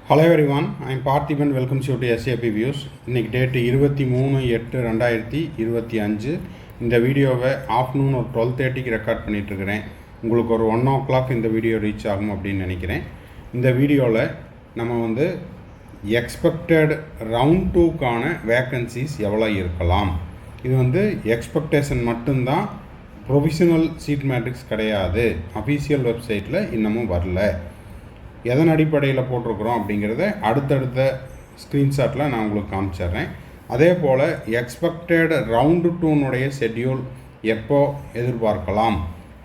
Hello everyone, I am Parthiban. Welcome to SAP Views. இன்னைக்கு date 23/8/2025. இந்த வீடியோவை afternoon ஒரு 12:30க்கு ரெக்கார்ட் பண்ணிகிட்ருக்கிறேன். உங்களுக்கு ஒரு 1 o'clock இந்த வீடியோ ரீச் ஆகும் அப்படின்னு நினைக்கிறேன். இந்த வீடியோவில் நம்ம எக்ஸ்பெக்டட் ரவுண்ட் 2க்கான வேக்கன்சிஸ் எவ்வளோ இருக்கலாம். இது எக்ஸ்பெக்டேஷன் மட்டும்தான், ப்ரொவிஷனல் சீட் மேட்ரிக்ஸ் கிடையாது. அஃபீஷியல் வெப்சைட்டில் இன்னமும் வரல. எதன் அடிப்படையில் போட்டிருக்கிறோம் அப்படிங்கிறத அடுத்தடுத்த ஸ்க்ரீன்ஷாட்டில் நான் உங்களுக்கு காமிச்சிட்றேன். அதே போல் எக்ஸ்பெக்டட் ரவுண்டு 2னுடைய ஷெட்யூல் எப்போ எதிர்பார்க்கலாம்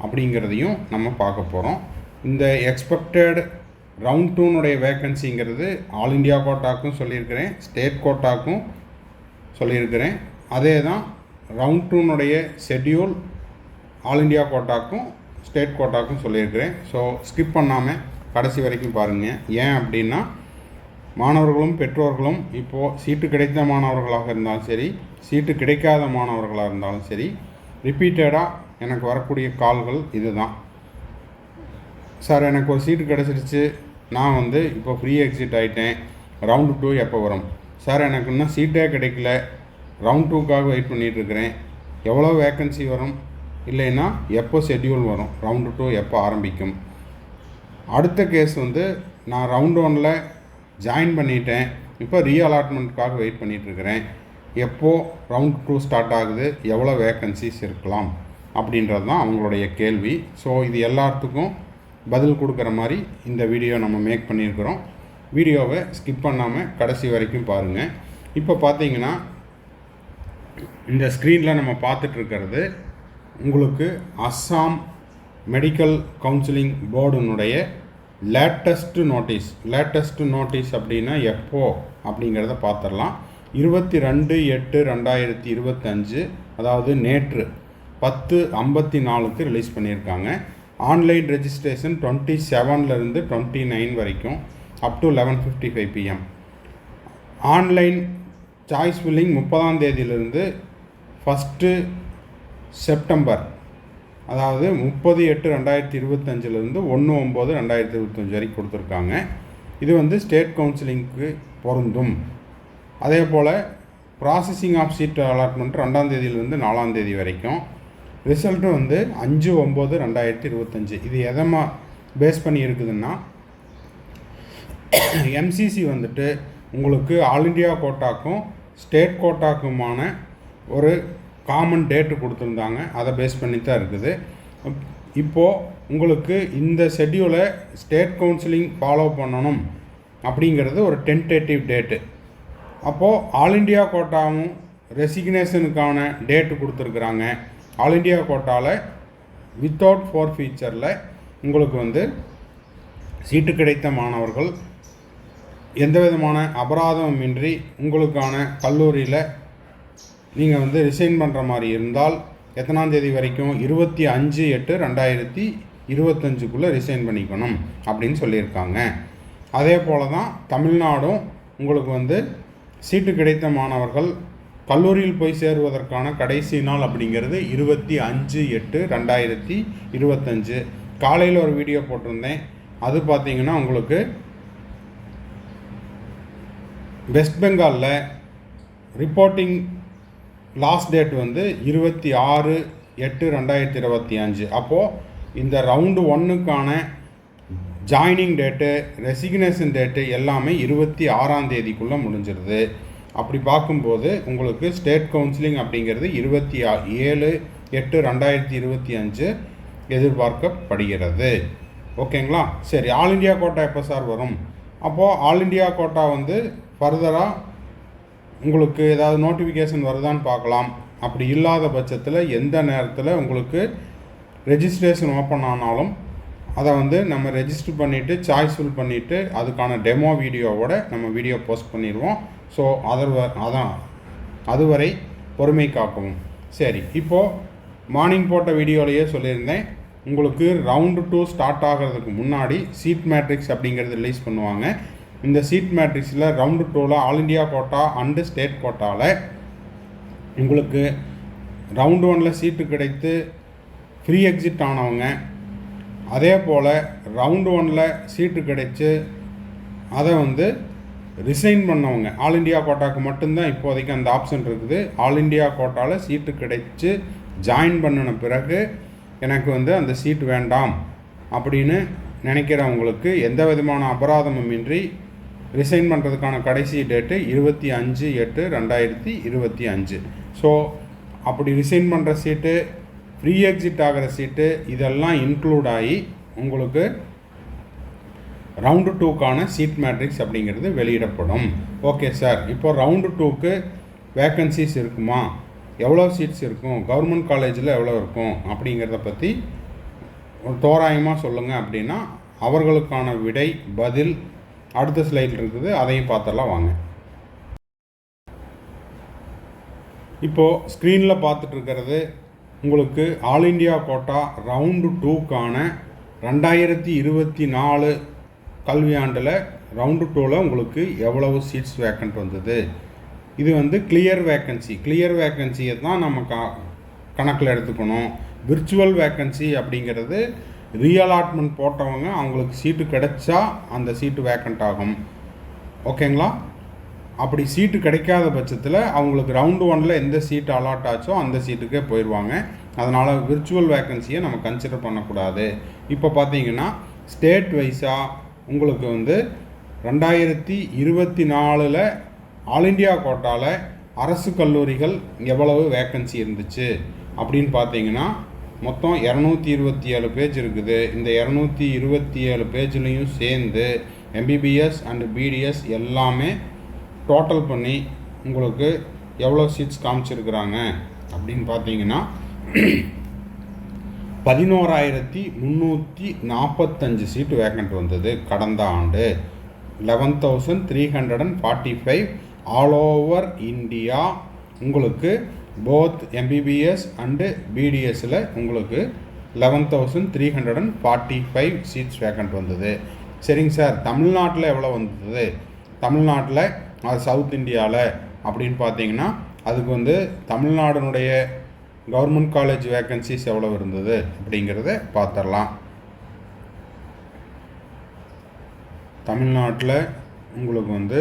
அப்படிங்கிறதையும் நம்ம பார்க்க போகிறோம். இந்த எக்ஸ்பெக்டட் ரவுண்ட் 2னுடைய வேக்கன்சிங்கிறது ஆல் இண்டியா கோட்டாக்கும் சொல்லியிருக்கிறேன், ஸ்டேட் கோட்டாக்கும் சொல்லியிருக்கிறேன். அதே தான் ரவுண்ட் 2னுடைய ஷெட்யூல் ஆல் இண்டியா கோட்டாக்கும் ஸ்டேட் கோட்டாக்கும் சொல்லியிருக்கிறேன். ஸோ ஸ்கிப் பண்ணாமல் கடைசி வரைக்கும் பாருங்கள். ஏன் அப்படின்னா, மாணவர்களும் பெற்றோர்களும் இப்போது சீட்டு கிடைத்த மாணவர்களாக இருந்தாலும் சரி, சீட்டு கிடைக்காத மாணவர்களாக இருந்தாலும் சரி, ரிப்பீட்டடாக எனக்கு வரக்கூடிய கால்கள் இது தான். சார், எனக்கு ஒரு சீட்டு கிடச்சிருச்சு, நான் இப்போ ஃப்ரீ எக்ஸிட் ஆகிட்டேன், ரவுண்டு 2 எப்போ வரும்? சார், எனக்கு இன்னும் சீட்டே கிடைக்கல, ரவுண்ட் 2க்காக வெயிட் பண்ணிகிட்ருக்கிறேன், எவ்வளோ வேக்கன்சி வரும், இல்லைன்னா எப்போ ஷெட்யூல் வரும், ரவுண்டு 2 எப்போ ஆரம்பிக்கும்? அடுத்த கேஸ் நான் ரவுண்ட் 1ல் ஜாயின் பண்ணிட்டேன், இப்போ ரீஅலாட்மெண்ட்டுக்காக வெயிட் பண்ணிகிட்ருக்கிறேன், எப்போது ரவுண்ட் 2 ஸ்டார்ட் ஆகுது, எவ்வளோ வேக்கன்சிஸ் இருக்கலாம் அப்படின்றது தான் அவங்களுடைய கேள்வி. ஸோ இது எல்லாத்துக்கும் பதில் கொடுக்குற மாதிரி இந்த வீடியோ நம்ம மேக் பண்ணியிருக்கிறோம். வீடியோவை ஸ்கிப் பண்ணாமல் கடைசி வரைக்கும் பாருங்கள். இப்போ பார்த்தீங்கன்னா இந்த ஸ்க்ரீனில் நம்ம பார்த்துட்ருக்கிறது உங்களுக்கு அஸ்ஸாம் மெடிக்கல் கவுன்சிலிங் போர்டுனுடைய லேட்டஸ்ட் நோட்டீஸ் அப்படின்னா எப்போ அப்படிங்கிறத பார்த்துடலாம். 22/8/2025, அதாவது நேற்று 10:54 ரிலீஸ் பண்ணியிருக்காங்க. ஆன்லைன் ரெஜிஸ்ட்ரேஷன் 27லேருந்து 29 வரைக்கும், up to 11:55 PM. Online choice filling 30ஆம் தேதியிலிருந்து 1 செப்டம்பர், அதாவது 30/8/2025 1/9/2025 வரைக்கும் கொடுத்துருக்காங்க. இது ஸ்டேட் கவுன்சிலிங்க்கு பொருந்தும். அதே போல் ப்ராசஸிங் ஆஃப் சீட் அலாட்மெண்ட் 2ஆம் தேதியிலிருந்து 4ஆம் தேதி வரைக்கும். ரிசல்ட்டு 5/9/2025. இது எதமா பேஸ் பண்ணி இருக்குதுன்னா, எம்சிசி உங்களுக்கு ஆல் இண்டியா கோட்டாக்கும் ஸ்டேட் கோட்டாக்குமான ஒரு காமன் டேட்டு கொடுத்துருந்தாங்க, அதை பேஸ் பண்ணி தான் இருக்குது. இப்போது உங்களுக்கு இந்த ஷெட்யூலை ஸ்டேட் கவுன்சிலிங் ஃபாலோ பண்ணணும் அப்படிங்கிறது ஒரு டென்டேட்டிவ் டேட்டு. அப்போது ஆல் இண்டியா கோட்டாவும் ரெசிக்னேஷனுக்கான டேட்டு கொடுத்துருக்குறாங்க. ஆல் இண்டியா கோட்டாவில் வித்தவுட் ஃபோர் ஃபீச்சரில் உங்களுக்கு சீட்டு கிடைத்த மாணவர்கள் எந்த விதமான அபராதமின்றி உங்களுக்கான கல்லூரியில் நீங்கள் ரிசைன் பண்ணுற மாதிரி இருந்தால் எத்தனாம் தேதி வரைக்கும், 25/8/2025 ரிசைன் அப்படின்னு சொல்லியிருக்காங்க. அதே போல் தான் தமிழ்நாடும் உங்களுக்கு சீட்டு கிடைத்த மாணவர்கள் கல்லூரியில் போய் சேருவதற்கான கடைசி நாள் அப்படிங்கிறது 25/8/2025. காலையில் ஒரு வீடியோ போட்டிருந்தேன். அது பார்த்தீங்கன்னா உங்களுக்கு வெஸ்ட் பெங்காலில் ரிப்போர்ட்டிங் லாஸ்ட் டேட் 26/8/2025. அப்போது இந்த ரவுண்டு 1க்கான ஜாயினிங் டேட்டு, ரெசிக்னேஷன் டேட்டு எல்லாமே 26ஆம் தேதிக்குள்ளே முடிஞ்சிருது. அப்படி பார்க்கும்போது உங்களுக்கு ஸ்டேட் கவுன்சிலிங் அப்படிங்கிறது 27/8/2025 எதிர்பார்க்கப்படுகிறது. ஓகேங்களா? சரி, ஆல் இண்டியா கோட்டா எப்போ சார் வரும்? அப்போது ஆல் இண்டியா கோட்டா ஃபர்தராக உங்களுக்கு ஏதாவது நோட்டிஃபிகேஷன் வருதான்னு பார்க்கலாம். அப்படி இல்லாத பட்சத்தில் எந்த நேரத்தில் உங்களுக்கு ரெஜிஸ்ட்ரேஷன் ஓப்பன் ஆனாலும் அதை நம்ம ரெஜிஸ்டர் பண்ணிவிட்டு சாய்ஸ் ஃபில் பண்ணிவிட்டு அதுக்கான டெமோ வீடியோவோட நம்ம வீடியோ போஸ்ட் பண்ணிடுவோம். ஸோ அதுவரை பொறுமை காக்கவும். சரி, இப்போது மார்னிங் போட்ட வீடியோலையே சொல்லியிருந்தேன், உங்களுக்கு ரவுண்டு 2 ஸ்டார்ட் ஆகிறதுக்கு முன்னாடி சீட் மேட்ரிக்ஸ் அப்படிங்கிறது ரிலீஸ் பண்ணுவாங்க. இந்த சீட் மேட்ரிக்ஸில் ரவுண்டு 2ல் all India quota and state கோட்டாவில் உங்களுக்கு ரவுண்டு 1ல் சீட்டு கிடைத்து ஃப்ரீ எக்ஸிட் ஆனவங்க, அதே போல் ரவுண்டு 1ல் சீட்டு கிடைச்சி அதை வந்து ரிசைன் பண்ணவங்க, ஆல் இண்டியா கோட்டாவுக்கு மட்டும்தான் இப்போதைக்கு அந்த ஆப்ஷன் இருக்குது. ஆல் இண்டியா கோட்டாவில் சீட்டு கிடைச்சி ஜாயின் பண்ணின பிறகு எனக்கு வந்து அந்த சீட் வேண்டாம் அப்படின்னு நினைக்கிறவங்களுக்கு எந்த விதமான அபராதமும் இன்றி ரிசைன் பண்ணுறதுக்கான கடைசி டேட்டு 25/8/2025. ஸோ அப்படி ரிசைன் பண்ணுற சீட்டு, ஃப்ரீ எக்ஸிட் ஆகிற சீட்டு, இதெல்லாம் இன்க்ளூட் ஆகி உங்களுக்கு ரவுண்டு 2க்கான சீட் மேட்ரிக்ஸ் அப்படிங்கிறது வெளியிடப்படும். ஓகே சார், இப்போ ரவுண்டு 2க்கு வேக்கன்சிஸ் இருக்குமா, எவ்வளோ சீட்ஸ் இருக்கும், கவர்மெண்ட் காலேஜில் எவ்வளோ இருக்கும் அப்படிங்கிறத பற்றி ஒரு தோராயமாக சொல்லுங்கள் அப்படின்னா அவர்களுக்கான விடை பதில் அடுத்த ஸ்லைடில் இருக்குது, அதையும் பார்த்துடலாம் வாங்க. இப்போது ஸ்க்ரீனில் பார்த்துட்ருக்கிறது உங்களுக்கு ஆல் இண்டியா கோட்டா ரவுண்டு 2க்கான 2024 கல்வியாண்டில் ரவுண்டு 2ல் உங்களுக்கு எவ்வளவு சீட்ஸ் வேக்கண்ட் வந்தது. இது வந்து கிளியர் வேக்கன்சியை தான் நம்ம கணக்கில் எடுத்துக்கணும். விர்ச்சுவல் வேக்கன்சி அப்படிங்கிறது ரீஅலாட்மெண்ட் போட்டவங்க அவங்களுக்கு சீட்டு கிடைச்சா அந்த சீட்டு வேக்கண்ட் ஆகும். ஓகேங்களா? அப்படி சீட்டு கிடைக்காத பட்சத்தில் அவங்களுக்கு ரவுண்டு 1ல் எந்த சீட்டு அலாட் ஆச்சோ அந்த சீட்டுக்கே போயிடுவாங்க. அதனால் விர்ச்சுவல் வேக்கன்சியை நம்ம கன்சிடர் பண்ணக்கூடாது. இப்போ பார்த்தீங்கன்னா ஸ்டேட் வைஸாக உங்களுக்கு வந்து 2024 ஆல் இண்டியா கோட்டாவில் அரசு கல்லூரிகள் எவ்வளவு வேக்கன்சி இருந்துச்சு அப்படின்னு பார்த்தீங்கன்னா மொத்தம் 227 பேஜ் இருக்குது. இந்த 227 பேஜ்லேயும் சேர்ந்து எம்பிபிஎஸ் அண்டு பிடிஎஸ் எல்லாமே டோட்டல் பண்ணி உங்களுக்கு எவ்வளோ சீட்ஸ் காமிச்சிருக்கிறாங்க அப்படின்னு பார்த்தீங்கன்னா 11,345 சீட்டு வேக்கண்ட் வந்தது கடந்த ஆண்டு. 11,345 ஆல் ஓவர் இந்தியா உங்களுக்கு போத் எம்பிபிஎஸ் அண்டு பிடிஎஸில் உங்களுக்கு 11,345 சீட்ஸ் வேக்கண்ட் வந்தது. சரிங்க சார், தமிழ்நாட்டில் எவ்வளோ வந்தது, தமிழ்நாட்டில் அது சவுத் இந்தியாவில் அப்படின்னு பார்த்தீங்கன்னா அதுக்கு வந்து தமிழ்நாடுனுடைய கவர்மெண்ட் காலேஜ் வேக்கன்சிஸ் எவ்வளோ இருந்தது அப்படிங்கிறத பார்த்துடலாம். தமிழ்நாட்டில் உங்களுக்கு வந்து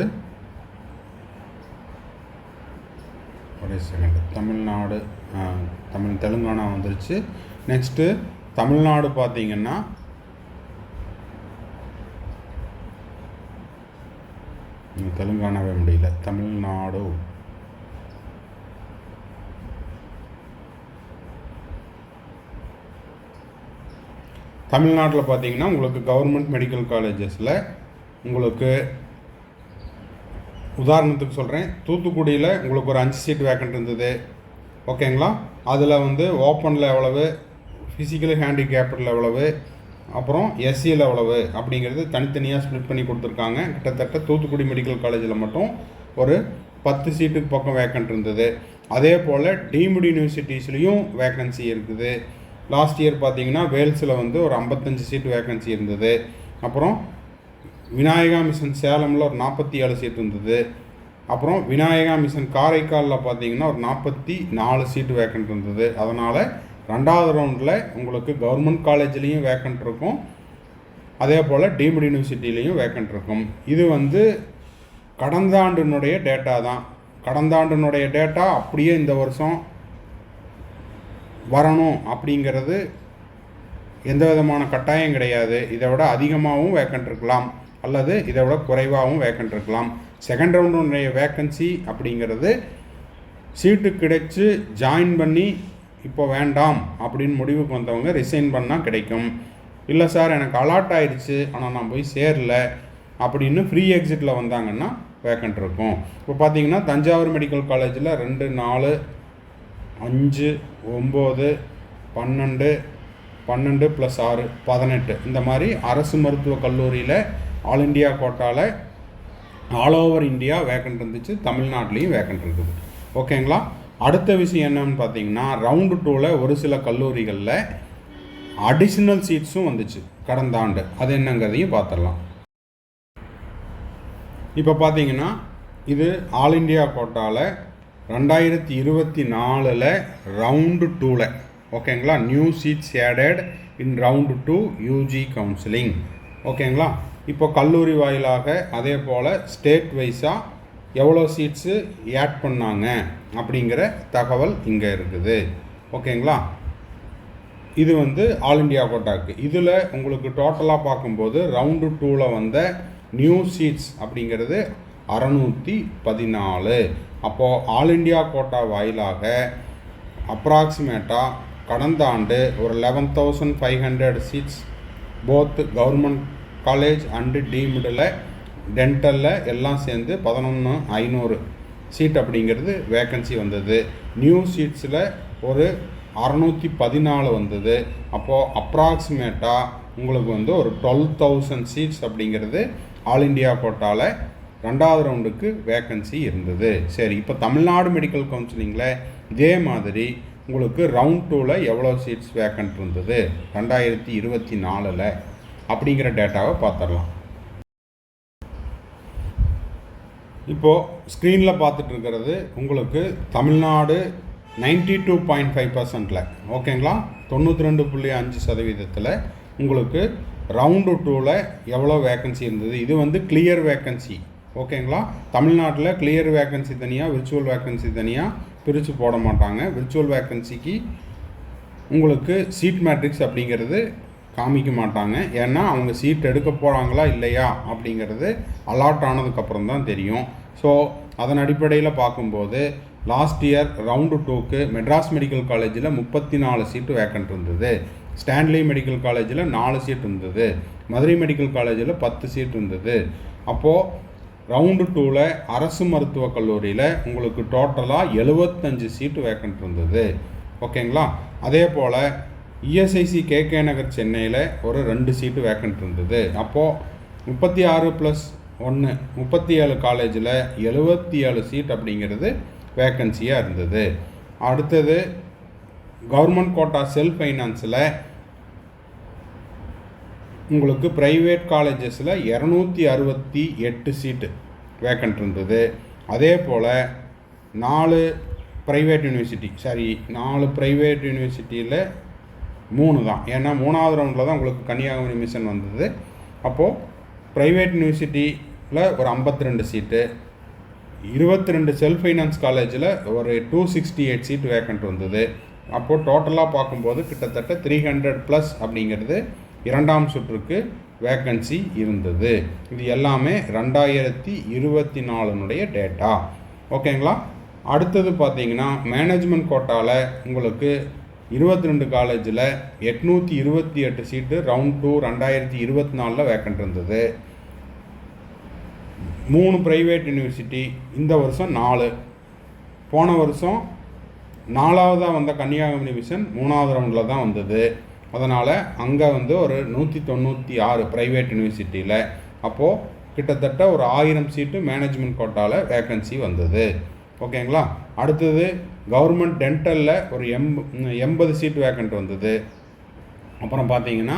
ஒரே செகண்ட், தமிழ்நாடு தெலுங்கானா வந்துருச்சு. நெக்ஸ்ட்டு தமிழ்நாடு பார்த்தீங்கன்னா தெலுங்கானாவே முடியல, தமிழ்நாடு தமிழ்நாட்டில் பார்த்தீங்கன்னா உங்களுக்கு கவர்மெண்ட் மெடிக்கல் காலேஜஸில் உங்களுக்கு உதாரணத்துக்கு சொல்கிறேன், தூத்துக்குடியில் உங்களுக்கு ஒரு 5 சீட் வேக்கண்ட் இருந்தது. ஓகேங்களா? அதில் வந்து ஓப்பனில் எவ்வளவு, ஃபிசிக்கலி ஹேண்டிகேப்டில் எவ்வளவு, அப்புறம் எஸ்சியில் எவ்வளவு அப்படிங்கிறது தனித்தனியாக ஸ்ப்ளிட் பண்ணி கொடுத்துருக்காங்க. கிட்டத்தட்ட தூத்துக்குடி மெடிக்கல் காலேஜில் மட்டும் ஒரு 10 சீட்டுக்கு பக்கம் வேக்கண்ட் இருந்தது. அதே போல் டீம்டு யூனிவர்சிட்டிஸ்லேயும் வேக்கன்சி இருக்குது. லாஸ்ட் இயர் பார்த்தீங்கன்னா வேல்ஸில் வந்து ஒரு 55 சீட்டு வேக்கன்சி இருந்தது. அப்புறம் விநாயகா மிஷன் சேலமில் ஒரு 47 சீட் இருந்தது. அப்புறம் விநாயகா மிஷன் காரைக்காலில் பார்த்தீங்கன்னா ஒரு 44 சீட்டு வேக்கண்ட் இருந்தது. அதனால் 2வது ரவுண்டில் உங்களுக்கு கவர்மெண்ட் காலேஜ்லேயும் வேக்கண்ட் இருக்கும், அதே போல் டீம்டு யூனிவர்சிட்டிலையும் வேக்கண்ட் இருக்கும். இது வந்து கடந்த ஆண்டினுடைய டேட்டா தான். கடந்த ஆண்டினுடைய டேட்டா அப்படியே இந்த வருஷம் வரணும் அப்படிங்கிறது எந்த விதமான கட்டாயம் கிடையாது. இதை விட அதிகமாகவும் வேக்கண்ட் இருக்கலாம் அல்லது இதை விட குறைவாகவும் வேக்கண்ட் இருக்கலாம். செகண்ட் ரவுண்டுடைய வேக்கன்சி அப்படிங்கிறது சீட்டு கிடைச்சி ஜாயின் பண்ணி இப்போ வேண்டாம் அப்படின்னு முடிவுக்கு வந்தவங்க ரிசைன் பண்ணால் கிடைக்கும். இல்லை சார் எனக்கு அலாட் ஆயிடுச்சு ஆனால் நான் போய் சேரல அப்படின்னு ஃப்ரீ எக்ஸிட்டில் வந்தாங்கன்னா வேக்கண்ட் இருக்கும். இப்போ பார்த்தீங்கன்னா தஞ்சாவூர் மெடிக்கல் காலேஜில் 2, 4, 5, 9, 12, 12 + 6 18 இந்த மாதிரி அரசு மருத்துவக் கல்லூரியில் ஆல் இண்டியா கோட்டாவில் ஆல் ஓவர் இந்தியா வேக்கண்ட் இருந்துச்சு. தமிழ்நாட்டிலையும் வேக்கண்ட் இருக்குது. ஓகேங்களா? அடுத்த விஷயம் என்னன்னு பார்த்தீங்கன்னா ரவுண்டு 2ல் ஒரு சில கல்லூரிகளில் அடிஷ்னல் சீட்ஸும் வந்துச்சு கடந்த ஆண்டு. அது என்னங்கிறதையும் பார்த்துடலாம். இப்போ பார்த்தீங்கன்னா இது ஆல் இண்டியா கோட்டாவில் 2024 ரவுண்டு 2ல் ஓகேங்களா, new seats added in round 2 UG counselling. ஓகேங்களா? இப்போ கல்லூரி வாயிலாக அதே போல் ஸ்டேட் வைஸாக எவ்வளோ சீட்ஸு ஆட் பண்ணாங்க அப்படிங்கிற தகவல் இங்கே இருக்குது. ஓகேங்களா? இது வந்து ஆல் இண்டியா கோட்டாக்கு. இதில் உங்களுக்கு டோட்டலாக பார்க்கும்போது ரவுண்டு 2ல் வந்த நியூ சீட்ஸ் அப்படிங்கிறது 614. அப்போது ஆல் இண்டியா கோட்டா வாயிலாக அப்ராக்சிமேட்டாக கடந்த ஆண்டு ஒரு 11,500 seats both government college and டீம்டில் டென்டலில் எல்லாம் சேர்ந்து 11,500 சீட் அப்படிங்கிறது வேக்கன்சி வந்தது. நியூ சீட்ஸில் ஒரு 614 வந்தது. அப்போது அப்ராக்சிமேட்டாக உங்களுக்கு வந்து ஒரு 12,000 சீட்ஸ் அப்படிங்கிறது ஆல் இண்டியா கோட்டாவில் 2வது ரவுண்டுக்கு வேக்கன்சி இருந்தது. சரி, இப்போ தமிழ்நாடு மெடிக்கல் கவுன்சிலிங்கில் இதே மாதிரி உங்களுக்கு ரவுண்ட் 2ல் எவ்வளோ சீட்ஸ் வேக்கன்ட் இருந்தது 2024 அப்படிங்கிற டேட்டாவை பார்த்துடலாம். இப்போது ஸ்க்ரீனில் பார்த்துட்டு இருக்கிறது உங்களுக்கு தமிழ்நாடு 92.5%. ஓகேங்களா? 92.5% உங்களுக்கு ரவுண்டு 2ல் எவ்வளோ வேக்கன்சி இருந்தது. இது வந்து கிளியர் வேக்கன்சி. ஓகேங்களா? தமிழ்நாட்டில் கிளியர் வேக்கன்சி தனியாக, விர்ச்சுவல் வேக்கன்சி தனியாக பிரித்து போட மாட்டாங்க. விர்ச்சுவல் வேக்கன்சிக்கு உங்களுக்கு சீட் மேட்ரிக்ஸ் அப்படிங்கிறது காமிக்க மாட்டாங்க. ஏன்னா அவங்க சீட் எடுக்க போகிறாங்களா இல்லையா அப்படிங்கிறது அலாட் ஆனதுக்கப்புறம் தான் தெரியும். ஸோ அதன் அடிப்படையில் பார்க்கும்போது லாஸ்ட் இயர் ரவுண்டு 2க்கு மெட்ராஸ் மெடிக்கல் காலேஜில் 34 சீட்டு வேக்கன்ட் இருந்தது. ஸ்டான்லி மெடிக்கல் காலேஜில் 4 சீட் இருந்தது. மதுரை மெடிக்கல் காலேஜில் 10 சீட் இருந்தது. அப்போது ரவுண்டு 2ல் அரசு மருத்துவக் கல்லூரியில் உங்களுக்கு டோட்டலாக 75 சீட்டு வேக்கன்ட் இருந்தது. ஓகேங்களா? அதே போல் இஎஸ்ஐசி கேகே நகர் சென்னையில் ஒரு 2 சீட்டு வேக்கன்ட் இருந்தது. அப்போது 36+1 37 காலேஜில் 77 சீட் அப்படிங்கிறது வேக்கன்சியாக இருந்தது. அடுத்தது கவர்மெண்ட் கோட்டா செல்ஃப் ஃபைனான்ஸில் உங்களுக்கு ப்ரைவேட் காலேஜஸில் 268 சீட்டு வேக்கன்ட் இருந்தது. அதே போல் 4 ப்ரைவேட் யூனிவர்சிட்டியில் 3 தான். ஏன்னா 3வது ரவுண்டில் தான் உங்களுக்கு கன்னியாகுமரி மிஷன் வந்தது. அப்போது ப்ரைவேட் யூனிவர்சிட்டியில் ஒரு 52 சீட்டு, 22 செல்ஃப் ஃபைனான்ஸ் காலேஜில் ஒரு 268 சீட் வேக்கன்ட் வந்தது. அப்போது டோட்டலாக பார்க்கும்போது கிட்டத்தட்ட 300+ அப்படிங்கிறது 2ஆம் சுற்றுக்கு வேக்கன்சி இருந்தது. இது எல்லாமே 2024 டேட்டா. ஓகேங்களா? அடுத்தது பார்த்தீங்கன்னா மேனேஜ்மெண்ட் கோட்டாவில் உங்களுக்கு 22 காலேஜில் 828 சீட்டு ரவுண்ட் 2 2024 வேக்கன்ட் இருந்தது. 3 ப்ரைவேட் யூனிவர்சிட்டி, இந்த வருஷம் 4. போன வருஷம் 4ஆவதாக வந்த கன்னியாகுமரி மிஷன் 3வது ரவுண்டில் தான் வந்தது. அதனால் அங்கே வந்து ஒரு 196 ப்ரைவேட் யூனிவர்சிட்டியில். அப்போது கிட்டத்தட்ட ஒரு 1000 சீட்டு மேனேஜ்மெண்ட் கோட்டாவில் வேக்கன்சி வந்தது. ஓகேங்களா? அடுத்தது கவர்மெண்ட் டென்டலில் ஒரு 80 சீட் வேக்கன்ட் வந்தது. அப்புறம் பார்த்தீங்கன்னா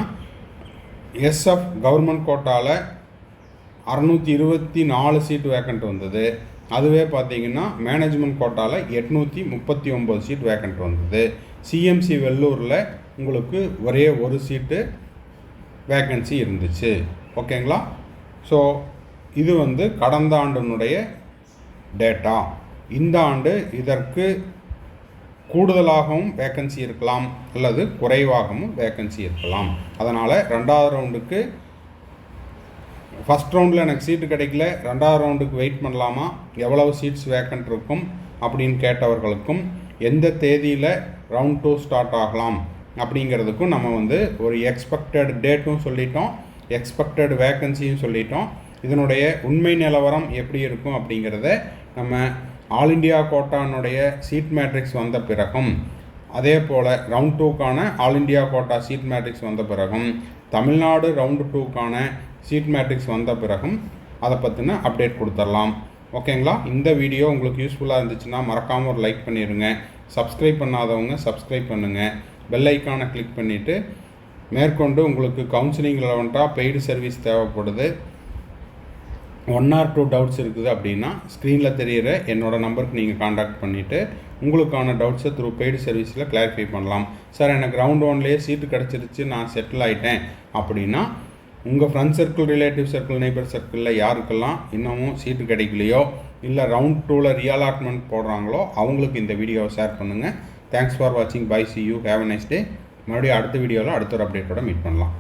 எஸ்எஃப் கவர்மெண்ட் கோட்டாவில் 624 சீட் வேக்கன்ட் வந்தது. அதுவே பார்த்தீங்கன்னா மேனேஜ்மெண்ட் கோட்டாவில் 839 சீட் வேக்கன்ட் வந்தது. சிஎம்சி வெள்ளூரில் உங்களுக்கு ஒரே ஒரு சீட்டு வேக்கன்சி இருந்துச்சு. ஓகேங்களா? ஸோ இது வந்து கடந்த ஆண்டினுடைய டேட்டா. இந்த ஆண்டு இதற்கு கூடுதலாகவும் வேக்கன்சி இருக்கலாம் அல்லது குறைவாகவும் வேக்கன்சி இருக்கலாம். அதனால் 2வது ரவுண்டுக்கு ஃபஸ்ட் ரவுண்டில் எனக்கு சீட்டு கிடைக்கல, 2வது ரவுண்டுக்கு வெயிட் பண்ணலாமா, எவ்வளவு சீட்ஸ் வேக்கன்ட் இருக்கும் அப்படின்னு கேட்டவர்களுக்கும் எந்த தேதியில் ரவுண்ட் 2 ஸ்டார்ட் ஆகலாம் அப்படிங்கிறதுக்கும் நம்ம வந்து ஒரு எக்ஸ்பெக்டட் டேட்டும் சொல்லிட்டோம், எக்ஸ்பெக்டட் வேக்கன்சியும் சொல்லிட்டோம். இதனுடைய உண்மை நிலவரம் எப்படி இருக்கும் அப்படிங்கிறத நம்ம ஆல் இண்டியா கோட்டானுடைய சீட் மேட்ரிக்ஸ் வந்த பிறகும், அதே போல் ரவுண்ட் 2க்கான all India quota seat matrix வந்த பிறகும், தமிழ்நாடு ரவுண்டு 2க்கான சீட் மேட்ரிக்ஸ் வந்த பிறகும் அதை பற்றின அப்டேட் கொடுத்துடலாம். ஓகேங்களா? இந்த வீடியோ உங்களுக்கு யூஸ்ஃபுல்லாக இருந்துச்சுன்னா மறக்காமல் ஒரு லைக் பண்ணிடுங்க. சப்ஸ்கிரைப் பண்ணாதவங்க சப்ஸ்கிரைப் பண்ணுங்கள். பெல் ஐக்கானை கிளிக் பண்ணிவிட்டு மேற்கொண்டு உங்களுக்கு கவுன்சிலிங் ரெலவெண்ட்டாக பெய்டு சர்வீஸ் தேவைப்படுது, 1 or 2 டவுட்ஸ் இருக்குது அப்படின்னா ஸ்க்ரீனில் தெரிகிற என்னோடய நம்பருக்கு நீங்கள் காண்டாக்ட் பண்ணிவிட்டு உங்களுக்கான டவுட்ஸை த்ரூ பெய்டு சர்வீஸில் கிளாரிஃபை பண்ணலாம். சார் எனக்கு ரவுண்ட் 1லேயே சீட்டு கிடச்சிருச்சு, நான் செட்டில் ஆகிட்டேன் அப்படின்னா உங்கள் friend circle, relative circle, neighbour சர்க்கிளில் யாருக்கெல்லாம் இன்னமும் சீட்டு கிடைக்கலையோ இல்லை ரவுண்ட் 2ல் ரீஅலாட்மெண்ட் போடுறாங்களோ அவங்களுக்கு இந்த வீடியோவை ஷேர் பண்ணுங்கள். தேங்க்ஸ் ஃபார் வாட்சிங். Bye, see you, have a nice day. மறுபடியும் அடுத்த வீடியோவில் அடுத்த ஒரு அப்டேட்டோட மீட் பண்ணலாம்.